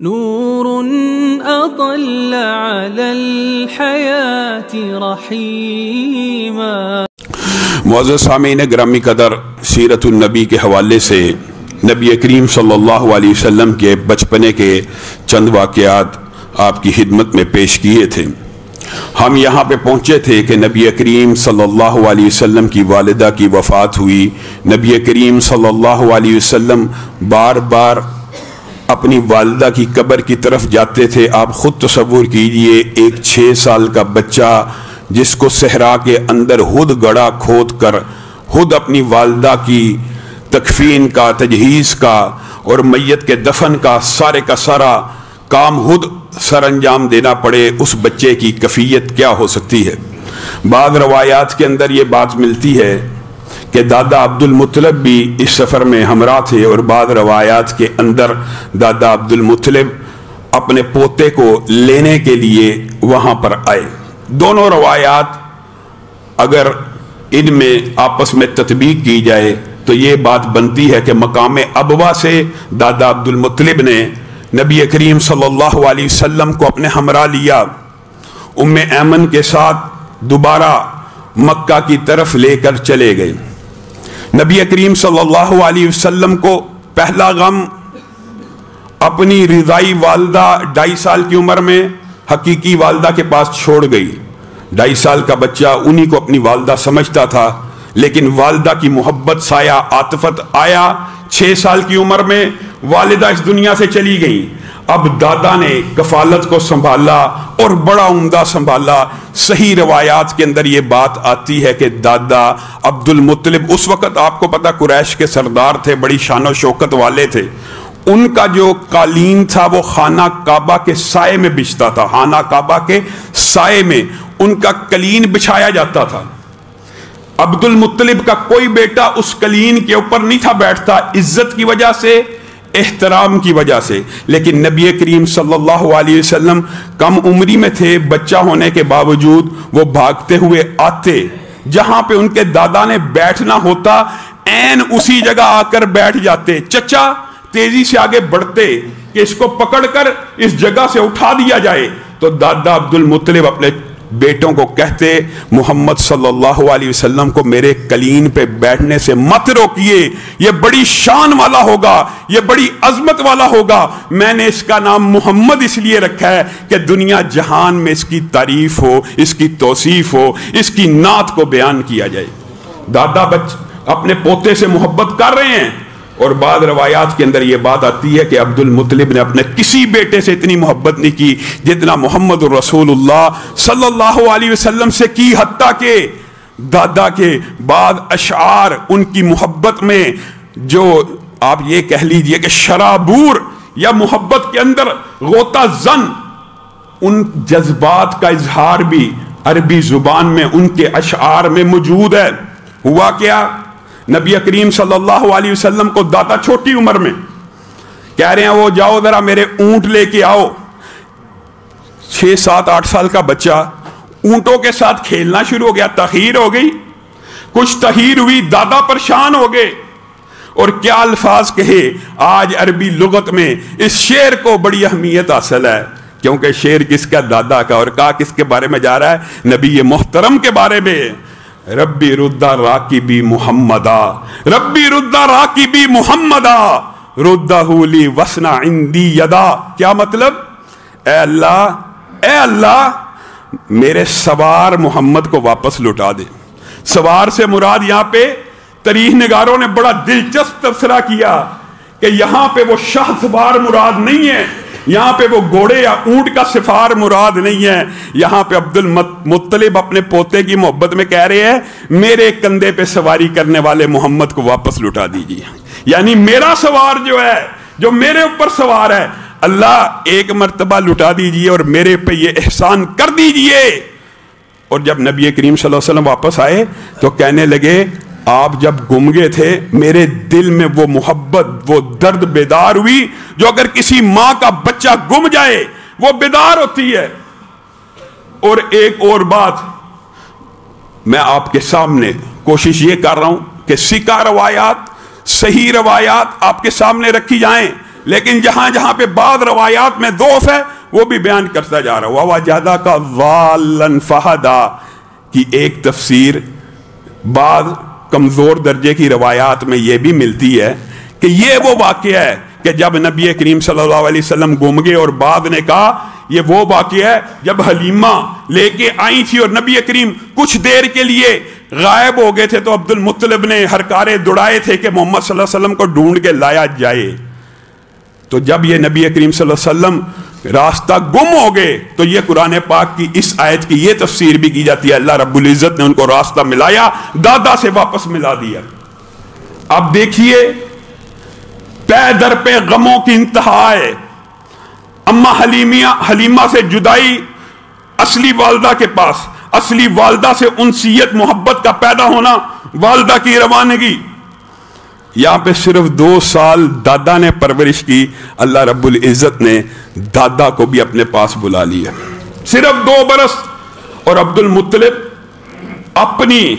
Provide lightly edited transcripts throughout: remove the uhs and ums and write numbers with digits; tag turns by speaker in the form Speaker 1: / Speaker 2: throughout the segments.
Speaker 1: نور أطل على الحياة رحيما۔
Speaker 2: معزز سامعین گرامی قدر، سیرت النبی کے حوالے سے نبی کریم صلی اللہ علیہ وسلم کے بچپنے کے چند واقعات آپ کی خدمت میں پیش کیے تھے۔ ہم یہاں پہ پہنچے تھے کہ نبی کریم صلی اللہ علیہ وسلم کی والدہ کی وفات ہوئی۔ نبی کریم صلی اللہ علیہ وسلم بار بار اپنی والدہ کی قبر کی طرف جاتے تھے۔ آپ خود تصور کیجئے، ایک 6 سال کا بچہ جس کو صحرا کے اندر خود گڑھا کھود کر خود اپنی والدہ کی تکفین کا، تجہیز کا اور میت کے دفن کا سارا کام خود سر انجام دینا پڑے، اس بچے کی کیفیت کیا ہو سکتی ہے۔ بعض روایات کے اندر یہ بات ملتی ہے کہ دادا عبد المطلب بھی اس سفر میں ہمراہ تھے، اور بعض روایات کے اندر دادا عبد المطلب اپنے پوتے کو لینے کے لیے وہاں پر آئے۔ دونوں روایات اگر ان میں آپس میں تطبیق کی جائے تو یہ بات بنتی ہے کہ مقام ابوا سے دادا عبد المطلب نے نبی کریم صلی اللہ علیہ وسلم کو اپنے ہمراہ لیا، ام ایمن کے ساتھ دوبارہ مکہ کی طرف لے کر چلے گئے۔ نبی کریم صلی اللہ علیہ وسلم کو پہلا غم اپنی رضائی والدہ 2.5 سال کی عمر میں حقیقی والدہ کے پاس چھوڑ گئی۔ 2.5 سال کا بچہ انہی کو اپنی والدہ سمجھتا تھا، لیکن والدہ کی محبت، سایہ، عاطفت آیا۔ 6 سال کی عمر میں والدہ اس دنیا سے چلی گئی۔ اب دادا نے کفالت کو سنبھالا اور بڑا عمدہ سنبھالا۔ صحیح روایات کے اندر یہ بات آتی ہے کہ دادا عبد المطلب اس وقت آپ کو پتہ قریش کے سردار تھے، بڑی شان و شوکت والے تھے۔ ان کا جو قالین تھا وہ خانہ کعبہ کے سائے میں بچھتا تھا، خانہ کعبہ کے سائے میں ان کا قالین بچھایا جاتا تھا۔ عبد المطلب کا کوئی بیٹا اس قالین کے اوپر نہیں تھا بیٹھتا، عزت کی وجہ سے، احترام کی وجہ سے۔ لیکن نبی کریم صلی اللہ علیہ وسلم کم عمری میں تھے، بچہ ہونے کے باوجود وہ بھاگتے ہوئے آتے، جہاں پہ ان کے دادا نے بیٹھنا ہوتا عین اسی جگہ آ کر بیٹھ جاتے۔ چچا تیزی سے آگے بڑھتے کہ اس کو پکڑ کر اس جگہ سے اٹھا دیا جائے، تو دادا عبد المطلب اپنے بیٹوں کو کہتے، محمد صلی اللہ علیہ وسلم کو میرے قالین پہ بیٹھنے سے مت روکیے، یہ بڑی شان والا ہوگا، یہ بڑی عظمت والا ہوگا۔ میں نے اس کا نام محمد اس لیے رکھا ہے کہ دنیا جہان میں اس کی تعریف ہو، اس کی توصیف ہو، اس کی نعت کو بیان کیا جائے۔ دادا اپنے پوتے سے محبت کر رہے ہیں، اور بعض روایات کے اندر یہ بات آتی ہے کہ عبد المطلب نے اپنے کسی بیٹے سے اتنی محبت نہیں کی جتنا محمد رسول اللہ صلی اللہ علیہ وسلم سے کی، حتیٰ کہ دادا کے بعض اشعار ان کی محبت میں، جو آپ یہ کہہ لیجئے کہ شرابور یا محبت کے اندر غوطہ زن، ان جذبات کا اظہار بھی عربی زبان میں ان کے اشعار میں موجود ہے۔ ہوا کیا، نبی کریم صلی اللہ علیہ وسلم کو دادا چھوٹی عمر میں کہہ رہے ہیں، وہ جاؤ ذرا میرے اونٹ لے کے آؤ۔ 6 7 8 سال کا بچہ اونٹوں کے ساتھ کھیلنا شروع ہو گیا، تخیر ہو گئی، کچھ تخیر ہوئی، دادا پریشان ہو گئے، اور کیا الفاظ کہے۔ آج عربی لغت میں اس شعر کو بڑی اہمیت حاصل ہے، کیونکہ شعر کس کا؟ دادا کا، اور کہا کس کے بارے میں جا رہا ہے؟ نبی محترم کے بارے میں۔ ربی ردا راکبی محمدا، ربی ردا راکبی محمدا، ردہ لی وسنا عندی یدا۔ کیا مطلب؟ اے اللہ میرے سوار محمد کو واپس لوٹا دے۔ سوار سے مراد یہاں پہ تاریخ نگاروں نے بڑا دلچسپ تبصرہ کیا کہ یہاں پہ وہ شاہ سوار مراد نہیں ہے، یہاں پہ وہ گھوڑے یا اونٹ کا سفار مراد نہیں ہے، یہاں پہ عبد المطلب اپنے پوتے کی محبت میں کہہ رہے ہیں، میرے کندھے پہ سواری کرنے والے محمد کو واپس لوٹا دیجیے، یعنی میرا سوار جو ہے، جو میرے اوپر سوار ہے، اللہ ایک مرتبہ لٹا دیجیے اور میرے پہ یہ احسان کر دیجیے۔ اور جب نبی کریم صلی اللہ علیہ وسلم واپس آئے تو کہنے لگے، آپ جب گم گئے تھے میرے دل میں وہ محبت، وہ درد بیدار ہوئی جو اگر کسی ماں کا بچہ گم جائے وہ بیدار ہوتی ہے۔ اور ایک اور بات میں آپ کے سامنے کوشش یہ کر رہا ہوں کہ سکہ روایات، صحیح روایات آپ کے سامنے رکھی جائیں، لیکن جہاں جہاں پہ بعض روایات میں ضعف ہے وہ بھی بیان کرتا جا رہا ہے۔ وَوَجَدَكَ ضَالًّا فَهَدَىٰ کی ایک تفسیر بعض کمزور درجے کی روایات میں یہ بھی ملتی ہے کہ یہ وہ واقعہ ہے کہ جب نبی کریم صلی اللہ علیہ وسلم گم گئے، اور بعض نے کہا یہ وہ واقعہ ہے جب حلیمہ لے کے آئی تھی اور نبی کریم کچھ دیر کے لیے غائب ہو گئے تھے، تو عبد المطلب نے ہرکارے دوڑائے تھے کہ محمد صلی اللہ علیہ وسلم کو ڈھونڈ کے لایا جائے۔ تو جب یہ نبی کریم صلی اللہ علیہ وسلم راستہ گم ہو گئے تو یہ قرآن پاک کی اس آیت کی یہ تفسیر بھی کی جاتی ہے، اللہ رب العزت نے ان کو راستہ ملایا، دادا سے واپس ملا دیا۔ اب دیکھیے پے در پہ غموں کی انتہا ہے۔ اماں حلیمہ سے جدائی، اصلی والدہ کے پاس، اصلی والدہ سے انسیت محبت کا پیدا ہونا، والدہ کی روانگی۔ یہاں پہ صرف 2 سال دادا نے پرورش کی، اللہ رب العزت نے دادا کو بھی اپنے پاس بلا لیا، صرف 2 برس۔ اور عبد المطلب اپنی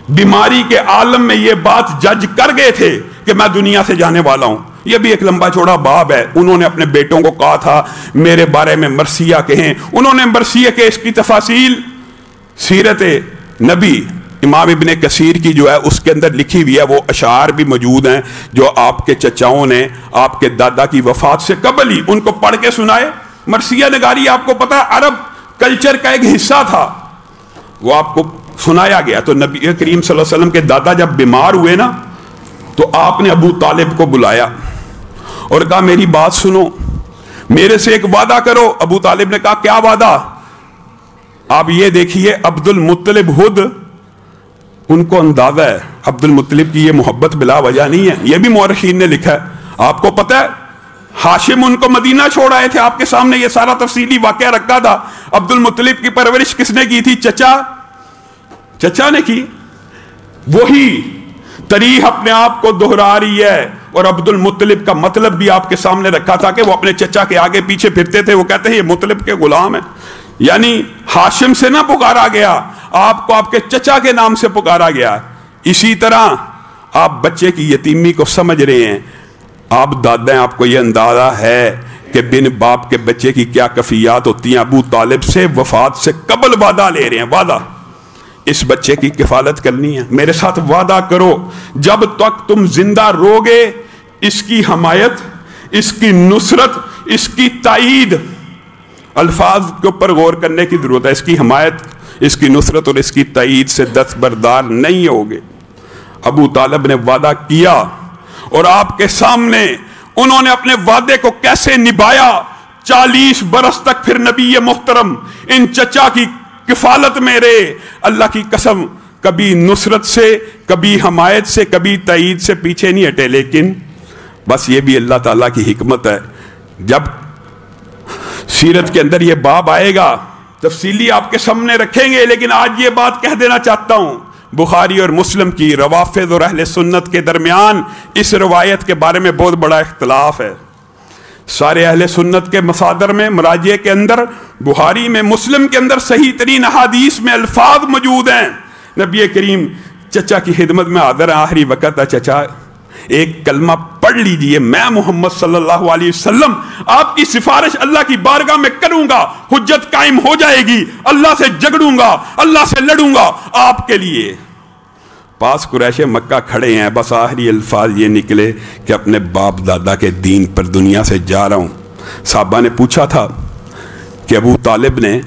Speaker 2: بیماری کے عالم میں یہ بات جج کر گئے تھے کہ میں دنیا سے جانے والا ہوں۔ یہ بھی ایک لمبا چوڑا باب ہے۔ انہوں نے اپنے بیٹوں کو کہا تھا میرے بارے میں مرثیہ کہیں، انہوں نے مرثیہ کے اس کی تفاصیل سیرت نبی امام ابن کثیر کی جو ہے اس کے اندر لکھی ہوئی ہے، وہ اشعار بھی موجود ہیں جو آپ کے چچاؤں نے آپ کے دادا کی وفات سے قبل ہی ان کو پڑھ کے سنائے۔ مرثیہ نگاری آپ کو پتا ہے عرب کلچر کا ایک حصہ تھا، وہ آپ کو سنایا گیا۔ تو نبی کریم صلی اللہ علیہ وسلم کے دادا جب بیمار ہوئے نا تو آپ نے ابو طالب کو بلایا اور کہا میری بات سنو، میرے سے ایک وعدہ کرو۔ ابو طالب نے کہا کیا وعدہ؟ آپ یہ دیکھیے عبد المطلب خود ان کو اندازہ ہے عبد المطلب کی یہ محبت بلا وجہ نہیں ہے، یہ بھی مورخین نے لکھا ہے۔ آپ کو پتہ ہے ہاشم ان کو مدینہ چھوڑ آئے تھے، آپ کے سامنے یہ سارا تفصیلی واقعہ رکھا تھا۔ عبد المطلب کی پرورش کس نے کی تھی؟ چچا نے کی۔ وہی تاریخ اپنے آپ کو دہرا رہی ہے، اور عبد المطلب کا مطلب بھی آپ کے سامنے رکھا تھا کہ وہ اپنے چچا کے آگے پیچھے پھرتے تھے۔ وہ کہتے ہیں یہ مطلب کے غلام ہیں، یعنی ہاشم سے نہ پکارا گیا، آپ کو آپ کے چچا کے نام سے پکارا گیا۔ اسی طرح آپ بچے کی یتیمی کو سمجھ رہے ہیں، آپ دادا ہیں، آپ کو یہ اندازہ ہے کہ بن باپ کے بچے کی کیا کفیات ہوتی ہیں۔ ابو طالب سے وفات سے قبل وعدہ لے رہے ہیں، وعدہ اس بچے کی کفالت کرنی ہے، میرے ساتھ وعدہ کرو جب تک تم زندہ رہوگے اس کی حمایت، اس کی نصرت، اس کی تائید۔ الفاظ کے اوپر غور کرنے کی ضرورت ہے۔ اس کی حمایت، اس کی نصرت اور اس کی تائید سے دستبردار نہیں ہوگے۔ ابو طالب نے وعدہ کیا اور آپ کے سامنے انہوں نے اپنے وعدے کو کیسے نبھایا۔ 40 برس تک پھر نبی محترم ان چچا کی کفالت میں رہے۔ اللہ کی قسم کبھی نصرت سے، کبھی حمایت سے، کبھی تائید سے پیچھے نہیں ہٹے۔ لیکن بس یہ بھی اللہ تعالیٰ کی حکمت ہے، جب سیرت کے اندر یہ باب آئے گا تفصیلی آپ کے سامنے رکھیں گے، لیکن آج یہ بات کہہ دینا چاہتا ہوں، بخاری اور مسلم کی روافض اور اہل سنت کے درمیان اس روایت کے بارے میں بہت بڑا اختلاف ہے۔ سارے اہل سنت کے مصادر میں، مراجع کے اندر، بخاری میں، مسلم کے اندر صحیح ترین احادیث میں الفاظ موجود ہیں۔ نبی کریم چچا کی خدمت میں حاضر ہیں، آخری وقت ہے، چچا ایک کلمہ پڑھ لیجئے، میں محمد صلی اللہ علیہ وسلم آپ کی سفارش اللہ کی بارگاہ میں کروں گا، حجت قائم ہو جائے گی، اللہ سے جھگڑوں گا، اللہ سے لڑوں گا آپ کے لیے۔ پاس قریش مکہ کھڑے ہیں، بس آخری الفاظ یہ نکلے کہ اپنے باپ دادا کے دین پر دنیا سے جا رہا ہوں۔ صحابہ نے پوچھا تھا کہ ابو طالب نے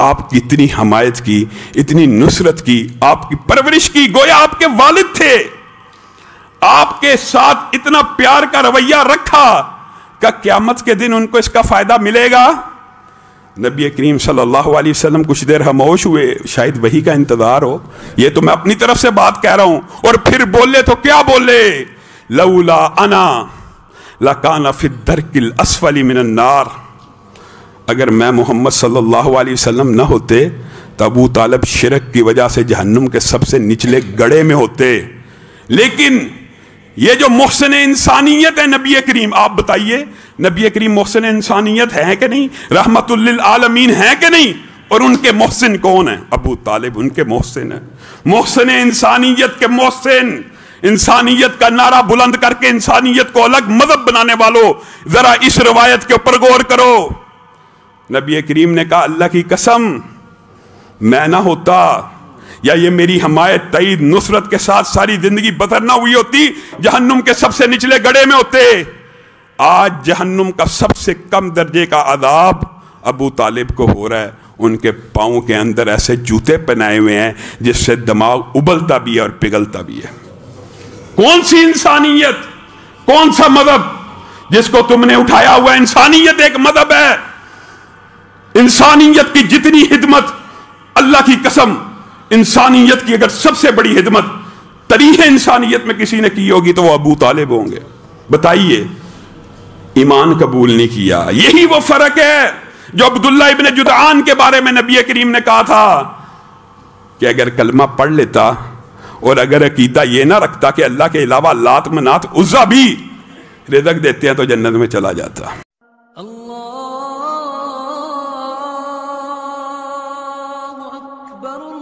Speaker 2: آپ کی اتنی حمایت کی، اتنی نصرت کی، آپ کی پرورش کی، گویا آپ کے والد تھے، آپ کے ساتھ اتنا پیار کا رویہ رکھا کہ قیامت کے دن ان کو اس کا فائدہ ملے گا۔ نبی کریم صلی اللہ علیہ وسلم کچھ دیر خاموش ہوئے، شاید وہی کا انتظار ہو، یہ تو میں اپنی طرف سے بات کہہ رہا ہوں، اور پھر بولے تو کیا بولے؟ لولا انا لکان فی الدرک الاسفل من النار، اگر میں محمد صلی اللہ علیہ وسلم نہ ہوتے تو ابو طالب شرک کی وجہ سے جہنم کے سب سے نچلے گڑھے میں ہوتے۔ لیکن یہ جو محسن انسانیت ہے نبی کریم، آپ بتائیے نبی کریم محسن انسانیت ہے کہ نہیں؟ رحمت للعالمین ہے کہ نہیں؟ اور ان کے محسن کون ہیں؟ ابو طالب ان کے محسن ہیں، محسن انسانیت کے محسن، انسانیت کا نعرہ بلند کر کے انسانیت کو الگ مذہب بنانے والوں، ذرا اس روایت کے اوپر غور کرو۔ نبی کریم نے کہا اللہ کی قسم میں نہ ہوتا یا یہ میری حمایت تائید نصرت کے ساتھ ساری زندگی بسر نہ ہوئی ہوتی، جہنم کے سب سے نچلے گڑھے میں ہوتے۔ آج جہنم کا سب سے کم درجے کا عذاب ابو طالب کو ہو رہا ہے، ان کے پاؤں کے اندر ایسے جوتے پہنائے ہوئے ہیں جس سے دماغ ابلتا بھی ہے اور پگھلتا بھی ہے۔ کون سی انسانیت، کون سا مذہب جس کو تم نے اٹھایا ہوا؟ انسانیت ایک مذہب ہے۔ انسانیت کی جتنی خدمت، اللہ کی قسم انسانیت کی اگر سب سے بڑی خدمت تاریخ انسانیت میں کسی نے کی ہوگی تو وہ ابو طالب ہوں گے۔ بتائیے، ایمان قبول نہیں کیا۔ یہی وہ فرق ہے جو عبداللہ ابن جدعان کے بارے میں نبی کریم نے کہا تھا کہ اگر کلمہ پڑھ لیتا اور اگر عقیدہ یہ نہ رکھتا کہ اللہ کے علاوہ لات منات عزا بھی رزق دیتے ہیں تو جنت میں چلا جاتا۔
Speaker 1: اللہ اکبر۔